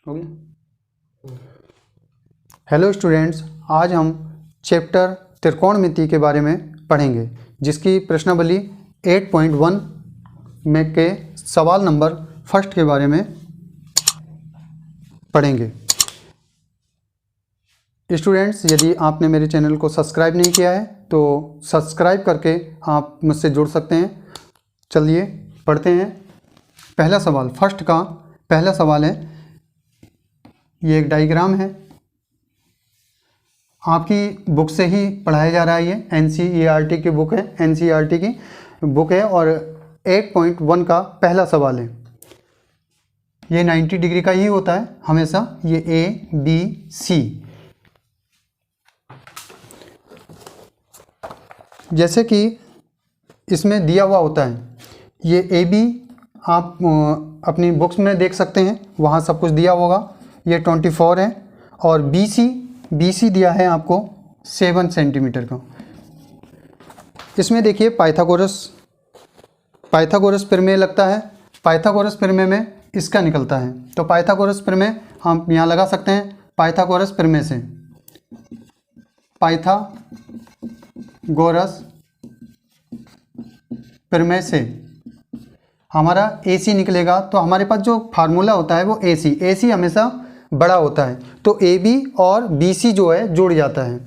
हो गया। Hello students, आज हम चैप्टर त्रिकोणमिति के बारे में पढ़ेंगे, जिसकी प्रश्नावली 8.1 में के सवाल नंबर फर्स्ट के बारे में पढ़ेंगे। स्टूडेंट्स, यदि आपने मेरे चैनल को सब्सक्राइब नहीं किया है तो सब्सक्राइब करके आप मुझसे जुड़ सकते हैं। चलिए पढ़ते हैं। पहला सवाल, फर्स्ट का पहला सवाल है, ये एक डायग्राम है, आपकी बुक से ही पढ़ाया जा रहा है। ये NCERT की बुक है, NCERT की बुक है और 8.1 का पहला सवाल है। ये 90 डिग्री का ही होता है हमेशा, ये ABC। जैसे कि इसमें दिया हुआ होता है, ये AB आप अपनी बुक्स में देख सकते हैं, वहाँ सब कुछ दिया होगा। ये 24 है और BC दिया है आपको 7 सेंटीमीटर का। इसमें देखिए पाइथागोरस प्रमेय लगता है। पाइथागोरस प्रमेय में इसका निकलता है, तो पाइथागोरस प्रमेय हम यहाँ लगा सकते हैं। पाइथागोरस प्रमेय से पाइथागोरस प्रमेय से हमारा AC निकलेगा। तो हमारे पास जो फार्मूला होता है वो AC हमेशा बड़ा होता है, तो AB और BC जो है जुड़ जाता है।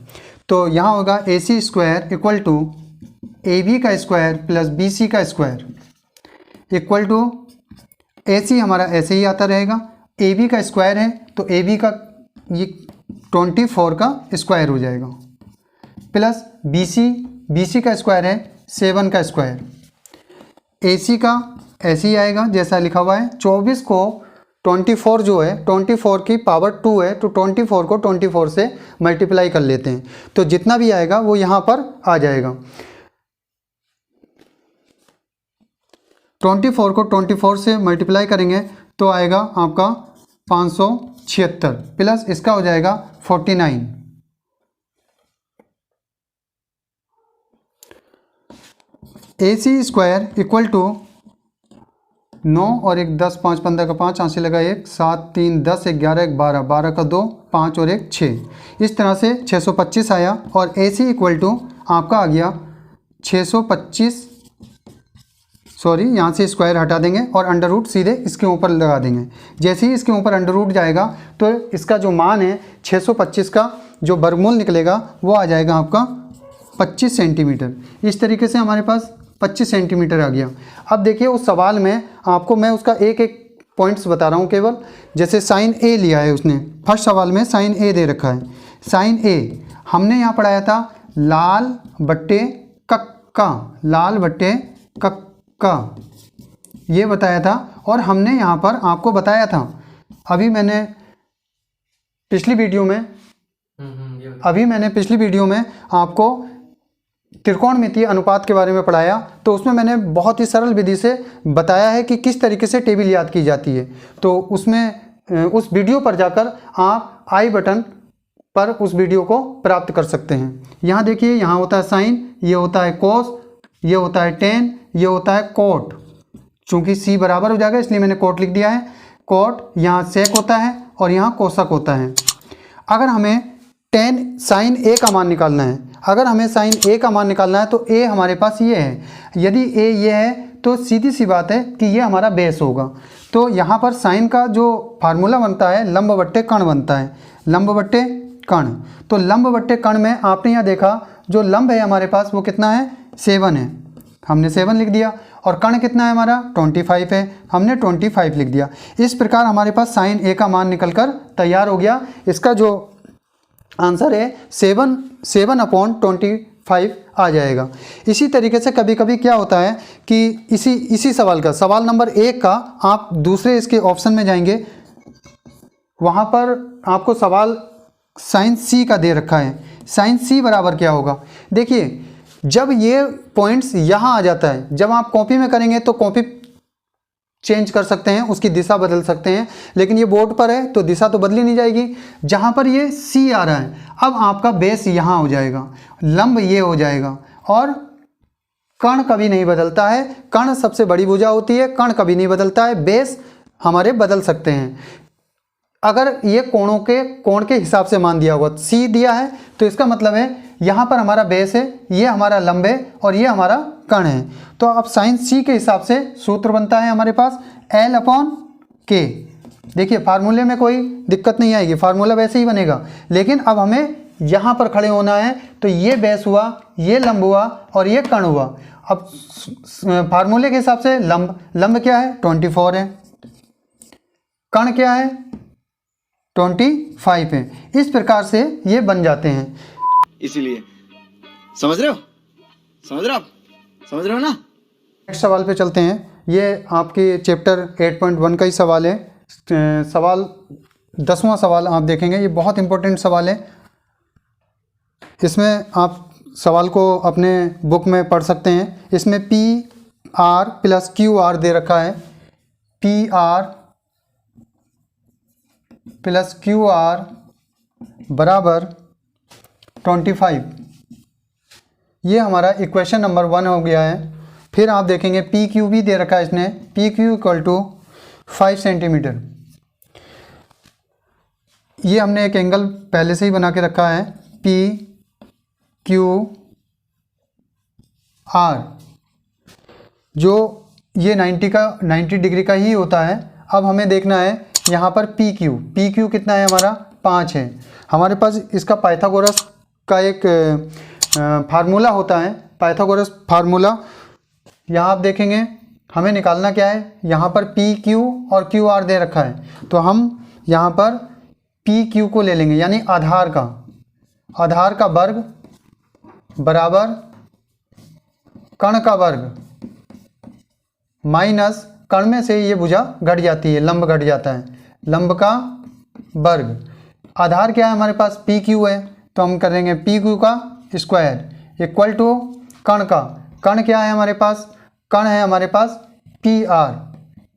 तो यहाँ होगा AC square equal to AB का स्क्वायर प्लस BC का स्क्वायर इक्वल टू AC हमारा ऐसे ही आता रहेगा। AB का स्क्वायर है तो AB का ये 24 का स्क्वायर हो जाएगा, प्लस BC का स्क्वायर है 7 का स्क्वायर। AC का ऐसे ही आएगा जैसा लिखा हुआ है। 24 को 24 जो है 24 की पावर 2 है, तो 24 को 24 से मल्टीप्लाई कर लेते हैं, तो जितना भी आएगा वो यहाँ पर आ जाएगा। 24 को 24 से मल्टीप्लाई करेंगे तो आएगा आपका 576 प्लस इसका हो जाएगा 49। AC स्क्वायर इक्वल टू 9 और 1 10 5 15 का 5 यहाँ से लगा 1 7 3 10 11 1 12 12 का 2 5 और 1 6, इस तरह से 625 आया। और AC इक्वल टू आपका आ गया 625, सॉरी यहाँ से स्क्वायर हटा देंगे और अंडर रूट सीधे इसके ऊपर लगा देंगे। जैसे ही इसके ऊपर अंडर रूट जाएगा तो इसका जो मान है 625 का जो वर्गमूल निकलेगा वो आ जाएगा आपका 25 सेंटीमीटर। इस तरीके से हमारे पास 25 सेंटीमीटर आ गया। अब देखिए उस सवाल में आपको मैं उसका एक एक पॉइंट्स बता रहा हूँ केवल। जैसे साइन A लिया है उसने, फर्स्ट सवाल में साइन A दे रखा है। साइन A हमने यहाँ पढ़ाया था लाल बट्टे कक्का, ये बताया था। और हमने यहाँ पर आपको बताया था, अभी मैंने पिछली वीडियो में आपको त्रिकोणमितीय अनुपात के बारे में पढ़ाया, तो उसमें मैंने बहुत ही सरल विधि से बताया है कि किस तरीके से टेबल याद की जाती है। तो उसमें उस वीडियो पर जाकर आप आई बटन पर उस वीडियो को प्राप्त कर सकते हैं। यहाँ देखिए, यहाँ होता है साइन, ये होता है कोस, ये होता है टेन, ये होता है कोट। चूँकि C बराबर हो जाएगा इसलिए मैंने कोट लिख दिया है। कोट, यहाँ सेक होता है और यहाँ कोसक होता है। अगर हमें साइन A का मान निकालना है, तो A हमारे पास ये है। यदि A ये है तो सीधी सी बात है कि ये हमारा बेस होगा। तो यहाँ पर साइन का जो फार्मूला बनता है लंब बट्टे कर्ण बनता है, लंब बट्टे कर्ण। तो लंब बट्टे कर्ण में आपने यहाँ देखा जो लंब है हमारे पास वो कितना है, 7 है, हमने 7 लिख दिया। और कर्ण कितना है हमारा, 25 है, हमने 25 लिख दिया। इस प्रकार हमारे पास साइन A का मान निकल कर तैयार हो गया। इसका जो आंसर है 7/25 आ जाएगा। इसी तरीके से कभी कभी क्या होता है कि इसी सवाल नंबर 1 का आप दूसरे इसके ऑप्शन में जाएंगे, वहाँ पर आपको सवाल साइन C का दे रखा है। साइन C बराबर क्या होगा, देखिए जब ये पॉइंट्स यहाँ आ जाता है, जब आप कॉपी में करेंगे तो कॉपी चेंज कर सकते हैं, उसकी दिशा बदल सकते हैं, लेकिन ये बोर्ड पर है तो दिशा तो बदली नहीं जाएगी। जहाँ पर ये C आ रहा है, अब आपका बेस यहाँ हो जाएगा, लंब ये हो जाएगा। और कर्ण कभी नहीं बदलता है, कर्ण सबसे बड़ी भुजा होती है, कर्ण कभी नहीं बदलता है, बेस हमारे बदल सकते हैं। अगर ये कोण के हिसाब से मान दिया होगा, सी दिया है तो इसका मतलब है यहाँ पर हमारा बेस है, ये हमारा लंब है और ये हमारा कण है। तो अब साइन सी के हिसाब से सूत्र बनता है हमारे पास L/K। देखिए फार्मूले में कोई दिक्कत नहीं आएगी, फार्मूला वैसे ही बनेगा, लेकिन अब हमें यहाँ पर खड़े होना है। तो ये बेस हुआ, ये लंब हुआ और ये कण हुआ। अब फार्मूले के हिसाब से लंब क्या है 24 है, कण क्या है 25 है। इस प्रकार से ये बन जाते हैं। इसीलिए समझ रहे हो ना। नेक्स्ट सवाल पे चलते हैं। ये आपके चैप्टर 8.1 का ही सवाल है। सवाल 10वां सवाल आप देखेंगे, ये बहुत इंपॉर्टेंट सवाल है। इसमें आप सवाल को अपने बुक में पढ़ सकते हैं। इसमें PR + QR दे रखा है, PR + QR बराबर 25। ये हमारा इक्वेशन नंबर 1 हो गया है। फिर आप देखेंगे PQ भी दे रखा है इसने, PQ = 5 सेंटीमीटर। ये हमने एक एंगल पहले से ही बना के रखा है, PQR, जो ये 90 डिग्री का ही होता है। अब हमें देखना है यहाँ पर PQ कितना है हमारा 5 है। हमारे पास इसका पाइथागोरस का एक फार्मूला होता है, पाइथागोरस फार्मूला। यहाँ आप देखेंगे हमें निकालना क्या है, यहाँ पर PQ और QR दे रखा है, तो हम यहाँ पर PQ को ले लेंगे, यानी आधार का वर्ग बराबर कण का वर्ग माइनस कण में से ये भुजा घट जाती है, लंब घट जाता है, लंब का वर्ग। आधार क्या है हमारे पास PQ है, तो हम करेंगे PQ का स्क्वायर इक्वल टू कण क्या है हमारे पास, कण है हमारे पास PR,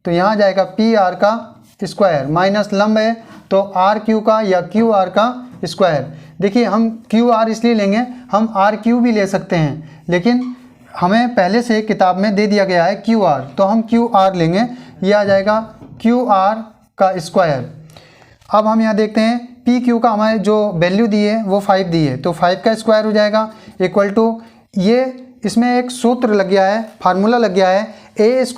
तो यहाँ जाएगा PR का स्क्वायर माइनस लंब है तो RQ का या QR का स्क्वायर। देखिए हम QR इसलिए लेंगे, हम RQ भी ले सकते हैं, लेकिन हमें पहले से किताब में दे दिया गया है QR, तो हम QR लेंगे। ये आ जाएगा QR का स्क्वायर। अब हम यहाँ देखते हैं PQ का हमारे जो वैल्यू दी है वो 5 दी है, तो 5 का स्क्वायर हो जाएगा इक्वल टू, ये इसमें एक सूत्र लग गया है, फार्मूला लग गया है A²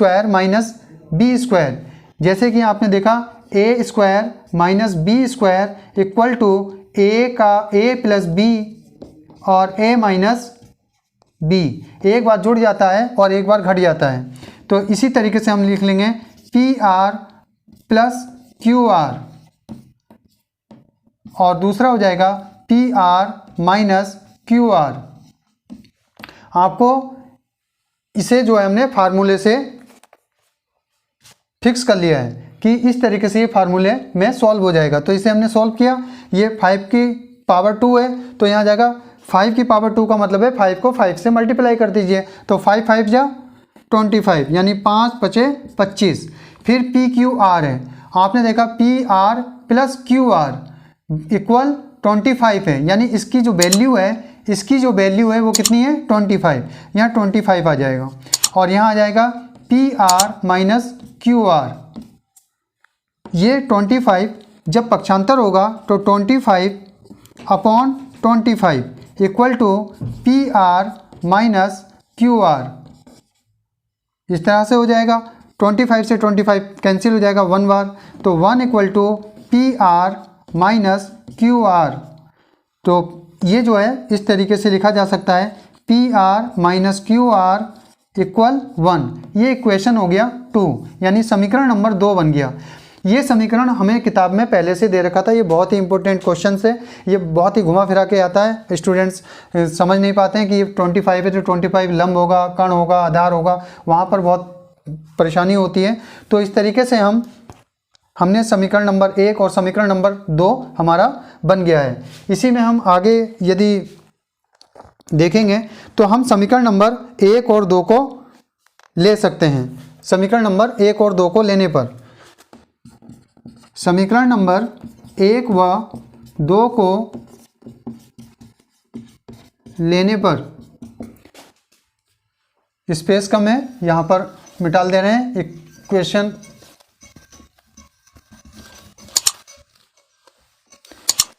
- B²। जैसे कि आपने देखा A² - B² equal to A + B और A - B, एक बार जुड़ जाता है और एक बार घट जाता है। तो इसी तरीके से हम लिख लेंगे PR + QR और दूसरा हो जाएगा PR - QR। आपको इसे जो है हमने फार्मूले से फिक्स कर लिया है कि इस तरीके से ये फार्मूले में सॉल्व हो जाएगा। तो इसे हमने सॉल्व किया, ये 5 की पावर 2 है, तो यहाँ जाएगा 5 की पावर 2 का मतलब है 5 को 5 से मल्टीप्लाई कर दीजिए, तो 5 5 जा 25, यानी 5 × 5 = 25। फिर PQR है, आपने देखा PR + QR इक्वल 25 है, यानी इसकी जो वैल्यू है वो कितनी है 25, यहाँ 25 आ जाएगा। और यहाँ आ जाएगा PR - QR, ये 25 जब पक्षांतर होगा तो 25/25 इक्वल टू PR - QR। इस तरह से हो जाएगा, 25 से 25 कैंसिल हो जाएगा 1 बार, तो 1 = PR - QR। तो ये जो है इस तरीके से लिखा जा सकता है PR - QR = 1। ये इक्वेशन हो गया 2, यानी समीकरण नंबर 2 बन गया। ये समीकरण हमें किताब में पहले से दे रखा था। ये बहुत ही इंपॉर्टेंट क्वेश्चन है, ये बहुत ही घुमा फिरा के आता है, स्टूडेंट्स समझ नहीं पाते हैं कि ये 25 है तो 25 लंब होगा, कण होगा, आधार होगा, वहाँ पर बहुत परेशानी होती है। तो इस तरीके से हमने समीकरण नंबर 1 और समीकरण नंबर 2 हमारा बन गया है। इसी में हम आगे यदि देखेंगे तो हम समीकरण नंबर 1 और 2 को ले सकते हैं। समीकरण नंबर 1 और 2 को लेने पर, समीकरण नंबर 1 व 2 को लेने पर, स्पेस कम है यहाँ पर मिटाल दे रहे हैं, इक्वेशन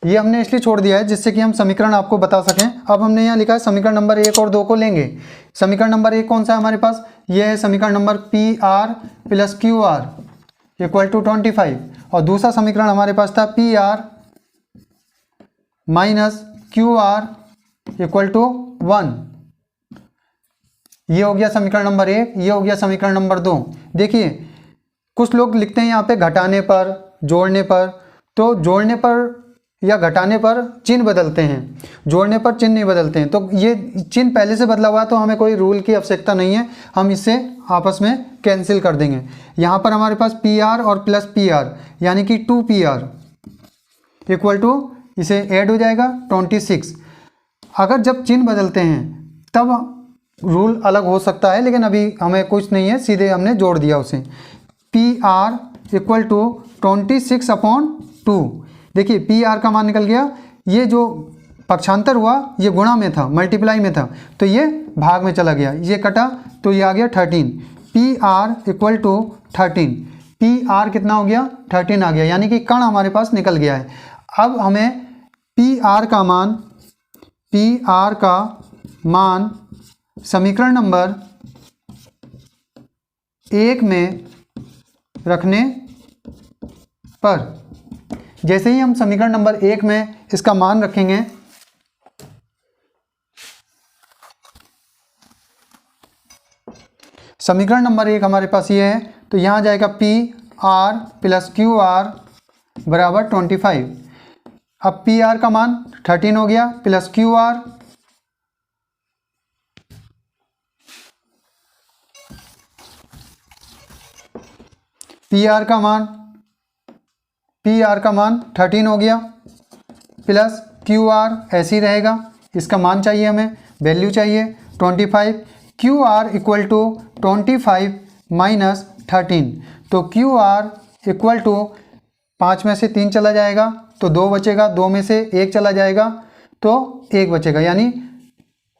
ये हमने इसलिए छोड़ दिया है जिससे कि हम समीकरण आपको बता सकें। अब हमने यहाँ लिखा है समीकरण नंबर 1 और 2 को लेंगे। समीकरण नंबर 1 कौन सा है हमारे पास, ये है समीकरण नंबर PR + QR = 25, और दूसरा समीकरण हमारे पास था PR - QR = 1। ये हो गया समीकरण नंबर 1, ये हो गया समीकरण नंबर 2। देखिए कुछ लोग लिखते हैं यहाँ पे घटाने पर, जोड़ने पर, तो जोड़ने पर या घटाने पर चिन्ह बदलते हैं, जोड़ने पर चिन्ह नहीं बदलते हैं। तो ये चिन्ह पहले से बदला हुआ है तो हमें कोई रूल की आवश्यकता नहीं है, हम इससे आपस में कैंसिल कर देंगे। यहाँ पर हमारे पास PR और +PR यानी कि 2PR = इसे ऐड हो जाएगा 26। अगर जब चिन्ह बदलते हैं तब रूल अलग हो सकता है, लेकिन अभी हमें कुछ नहीं है, सीधे हमने जोड़ दिया उसे। PR = 26/2। देखिए PR का मान निकल गया, ये जो पक्षांतर हुआ ये गुणा में था, मल्टीप्लाई में था, तो ये भाग में चला गया, ये कटा तो ये आ गया 13। PR = 13। PR कितना हो गया, 13 आ गया, यानी कि कण हमारे पास निकल गया है। अब हमें PR का मान समीकरण नंबर 1 में रखने पर, जैसे ही हम समीकरण नंबर 1 में इसका मान रखेंगे, समीकरण नंबर 1 हमारे पास ये है, तो यहाँ जाएगा PR + QR = 25। अब PR का मान 13 हो गया प्लस QR PR का मान 13 हो गया प्लस QR ऐसे ही रहेगा, इसका मान चाहिए हमें, वैल्यू चाहिए 25। QR = 25 - 13, तो QR = 5 में से 3 चला जाएगा तो 2 बचेगा, 2 में से 1 चला जाएगा तो 1 बचेगा, यानी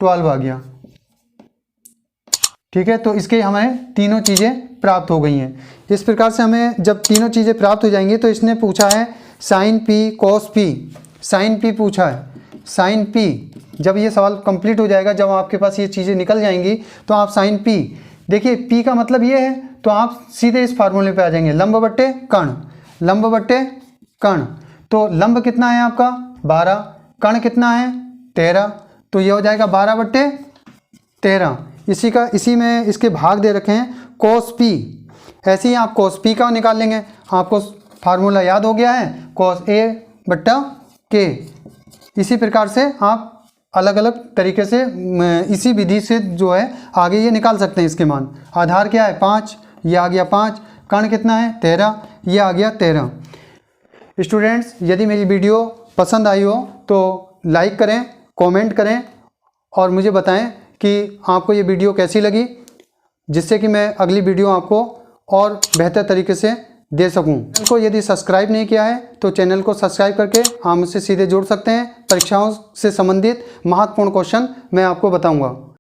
12 आ गया। ठीक है, तो इसके हमें तीनों चीज़ें प्राप्त हो गई हैं। इस प्रकार से हमें जब तीनों चीज़ें प्राप्त हो जाएंगी तो इसने पूछा है sin P cos P, sin P पूछा है, sin P। जब ये सवाल कंप्लीट हो जाएगा, जब आपके पास ये चीज़ें निकल जाएंगी तो आप sin P, देखिए P का मतलब ये है, तो आप सीधे इस फार्मूले पे आ जाएंगे, लंब बट्टे कर्ण, लंब बट्टे कर्ण। तो लंब कितना है आपका 12, कर्ण कितना है 13, तो ये हो जाएगा 12/13। इसी में इसके भाग दे रखे हैं cos P, ऐसे ही आप cos P का निकाल लेंगे, आपको फार्मूला याद हो गया है cos A/K। इसी प्रकार से आप अलग अलग तरीके से इसी विधि से जो है आगे ये निकाल सकते हैं। इसके मान आधार क्या है 5, ये आ गया 5, कर्ण कितना है 13, ये आ गया 13। स्टूडेंट्स, यदि मेरी वीडियो पसंद आई हो तो लाइक करें, कमेंट करें और मुझे बताएं कि आपको ये वीडियो कैसी लगी, जिससे कि मैं अगली वीडियो आपको और बेहतर तरीके से दे सकूं। चैनल को यदि सब्सक्राइब नहीं किया है तो चैनल को सब्सक्राइब करके आप मुझसे सीधे जुड़ सकते हैं। परीक्षाओं से संबंधित महत्वपूर्ण क्वेश्चन मैं आपको बताऊंगा।